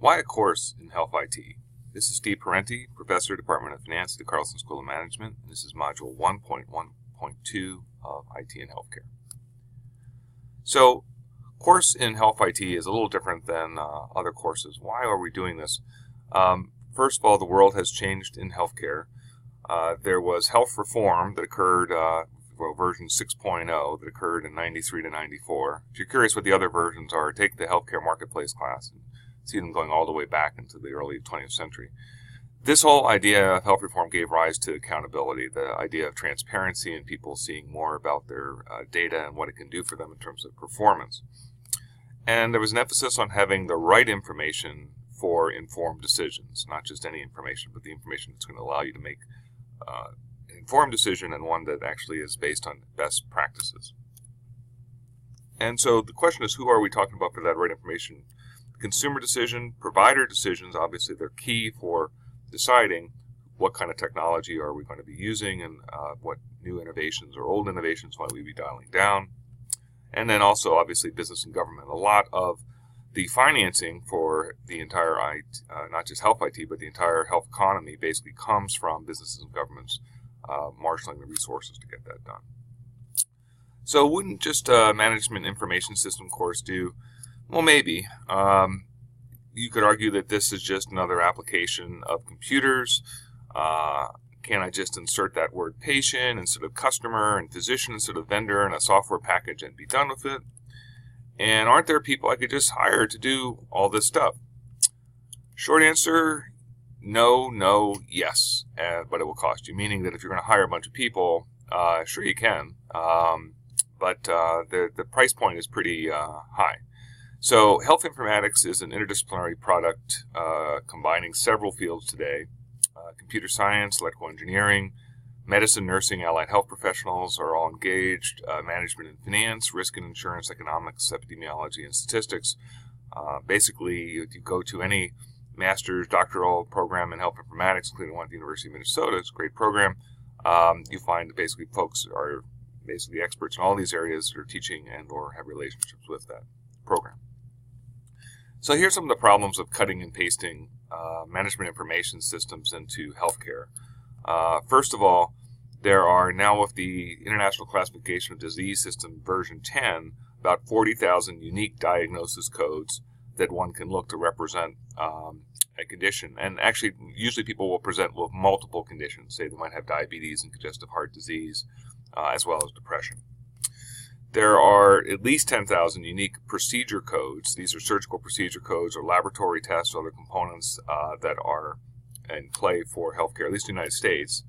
Why a course in Health IT? This is Steve Parenti, Professor, Department of Finance at the Carlson School of Management. And this is Module 1.1.2 of IT and Healthcare. So, course in Health IT is a little different than other courses. Why are we doing this? First of all, the world has changed in healthcare. There was health reform that occurred, version 6.0 that occurred in 93 to 94. If you're curious what the other versions are, take the healthcare marketplace class and see them going all the way back into the early 20th century. This whole idea of health reform gave rise to accountability, the idea of transparency and people seeing more about their data and what it can do for them in terms of performance. And there was an emphasis on having the right information for informed decisions, not just any information, but the information that's going to allow you to make an informed decision and one that actually is based on best practices. And so the question is, who are we talking about for that right information? Consumer decision, provider decisions, obviously they're key for deciding what kind of technology are we going to be using and what new innovations or old innovations might we be dialing down. And then also obviously business and government. A lot of the financing for the entire IT, not just health IT, but the entire health economy basically comes from businesses and governments marshaling the resources to get that done. So wouldn't just a management information system course do? Well, maybe. You could argue that this is just another application of computers. Can I just insert that word patient instead of customer and physician instead of vendor in a software package and be done with it? And aren't there people I could just hire to do all this stuff? Short answer, no, yes, but it will cost you. Meaning that if you're going to hire a bunch of people, sure you can, but the price point is pretty high. So health informatics is an interdisciplinary product combining several fields today. Computer science, electrical engineering, medicine, nursing, allied health professionals are all engaged. Management and finance, risk and insurance, economics, epidemiology, and statistics. Basically, if you go to any master's, doctoral program in health informatics, including one at the University of Minnesota, it's a great program, you find that basically folks are basically experts in all these areas that are teaching and or have relationships with that program. So here's some of the problems of cutting and pasting management information systems into healthcare. First of all, there are now with the International Classification of Disease System version 10, about 40,000 unique diagnosis codes that one can look to represent a condition. And actually, usually people will present with multiple conditions. Say they might have diabetes and congestive heart disease, as well as depression. There are at least 10,000 unique procedure codes. These are surgical procedure codes or laboratory tests or other components that are in play for healthcare, at least in the United States.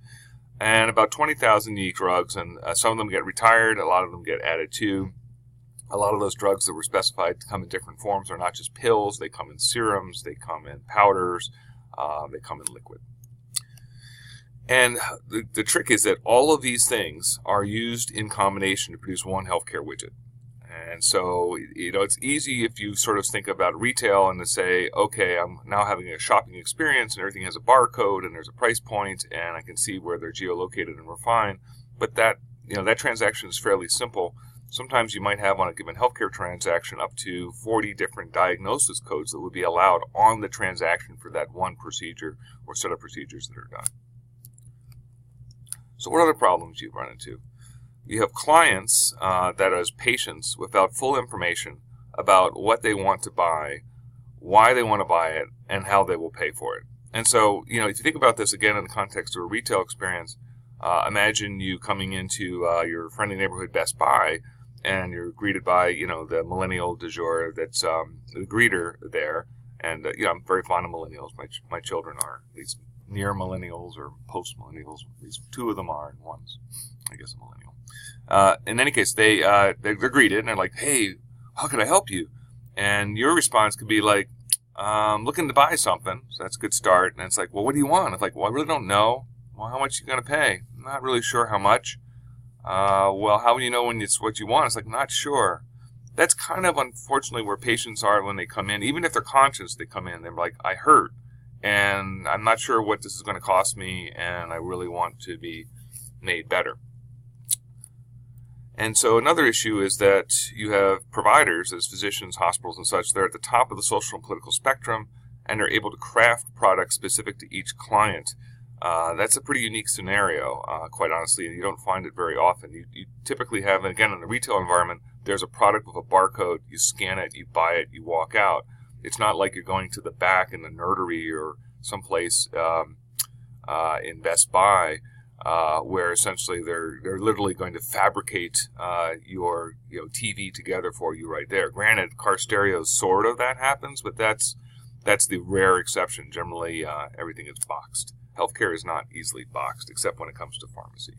And about 20,000 unique drugs, and some of them get retired, a lot of them get added to. A lot of those drugs that were specified to come in different forms are not just pills, they come in serums, they come in powders, they come in liquid. And the trick is that all of these things are used in combination to produce one healthcare widget. And so, it's easy if you sort of think about retail and to say, okay, I'm now having a shopping experience and everything has a barcode and there's a price point and I can see where they're geolocated and refined. But that transaction is fairly simple. Sometimes you might have on a given healthcare transaction up to 40 different diagnosis codes that would be allowed on the transaction for that one procedure or set of procedures that are done. So what other problems do you run into? You have clients that as patients without full information about what they want to buy, why they want to buy it, and how they will pay for it. And so, if you think about this again in the context of a retail experience, imagine you coming into your friendly neighborhood Best Buy and you're greeted by, the millennial du jour that's the greeter there. And, I'm very fond of millennials. My children are, at least near millennials or post-millennials. At least two of them are, and one's, I guess, a millennial. In any case, they're greeted and they're like, hey, how can I help you? And your response could be like, looking to buy something. So that's a good start. And it's like, well, what do you want? It's like, well, I really don't know. Well, how much are you going to pay? I'm not really sure how much. Well, how do you know when it's what you want? It's like, not sure. That's kind of unfortunately where patients are when they come in. Even if they're conscious, they come in, they're like, I hurt, and I'm not sure what this is going to cost me, and I really want to be made better. And so another issue is that you have providers, as physicians, hospitals, and such, they're at the top of the social and political spectrum, and are able to craft products specific to each client. That's a pretty unique scenario, quite honestly, and you don't find it very often. You typically have, and again, in the retail environment, there's a product with a barcode, you scan it, you buy it, you walk out. It's not like you're going to the back in the nerdery or someplace in Best Buy where essentially they're literally going to fabricate your TV together for you right there. Granted, car stereos, sort of that happens, but that's the rare exception. Generally, everything is boxed. Healthcare is not easily boxed, except when it comes to pharmacy.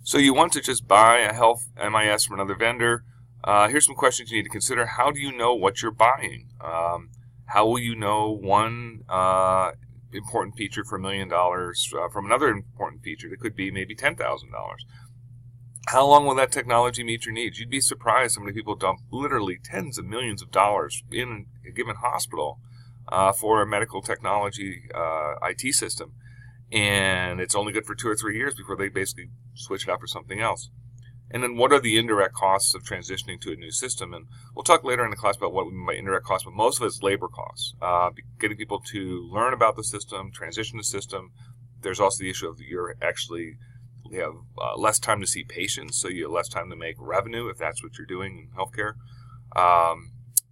So you want to just buy a health MIS from another vendor. Here's some questions you need to consider. How do you know what you're buying? How will you know one important feature for $1 million from another important feature that could be maybe $10,000? How long will that technology meet your needs? You'd be surprised how many people dump literally tens of millions of dollars in a given hospital for a medical technology IT system, and it's only good for 2 or 3 years before they basically switch it out for something else. And then what are the indirect costs of transitioning to a new system? And we'll talk later in the class about what we mean by indirect costs, but most of it's labor costs. Getting people to learn about the system, transition the system. There's also the issue of you have less time to see patients, so you have less time to make revenue if that's what you're doing in healthcare,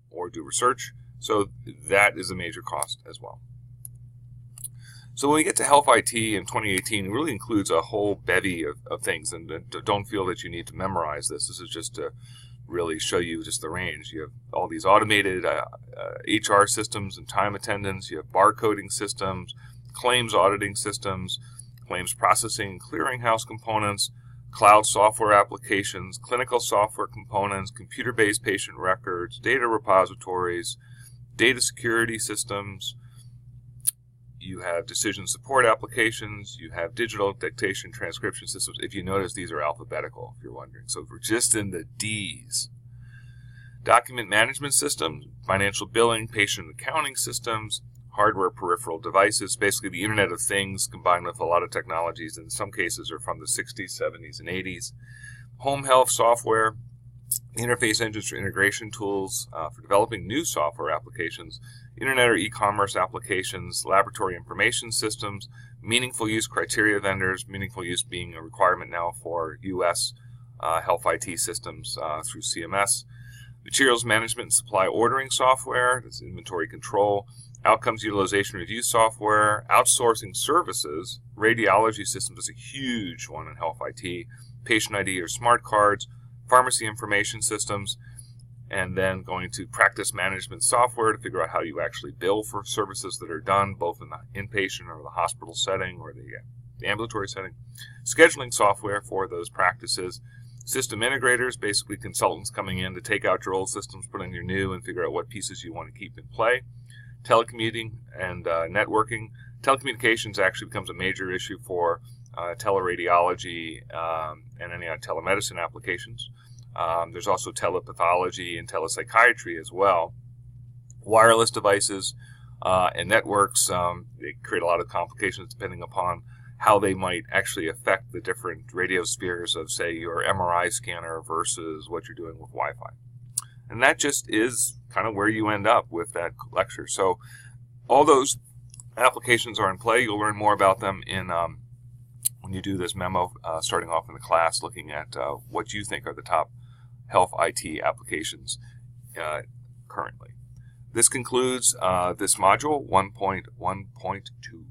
or do research. So that is a major cost as well. So when we get to Health IT in 2018, it really includes a whole bevy of things, and don't feel that you need to memorize this. This is just to really show you just the range. You have all these automated HR systems and time attendance. You have barcoding systems, claims auditing systems, claims processing, clearinghouse components, cloud software applications, clinical software components, computer-based patient records, data repositories, data security systems. You have decision support applications. You have digital dictation transcription systems. If you notice, these are alphabetical, if you're wondering. So we're just in the D's. Document management systems, financial billing, patient accounting systems, hardware peripheral devices, basically the Internet of Things combined with a lot of technologies. In some cases are from the 60s, 70s, and 80s. Home health software, interface engines for integration tools for developing new software applications, internet or e-commerce applications, laboratory information systems, meaningful use criteria vendors, meaningful use being a requirement now for U.S. health IT systems through CMS, materials management and supply ordering software, that's inventory control, outcomes utilization review software, outsourcing services, radiology systems is a huge one in health IT, patient ID or smart cards, pharmacy information systems, and then going to practice management software to figure out how you actually bill for services that are done both in the inpatient or the hospital setting or the ambulatory setting, scheduling software for those practices, system integrators, basically consultants coming in to take out your old systems, put in your new, and figure out what pieces you want to keep in play, telecommuting and networking. Telecommunications actually becomes a major issue for teleradiology and any telemedicine applications. There's also telepathology and telepsychiatry as well. Wireless devices and networks, they create a lot of complications depending upon how they might actually affect the different radiospheres of, say, your MRI scanner versus what you're doing with Wi-Fi. And that just is kind of where you end up with that lecture. So all those applications are in play. You'll learn more about them in when you do this memo starting off in the class, looking at what you think are the top health IT applications currently. This concludes this module 1.1.2.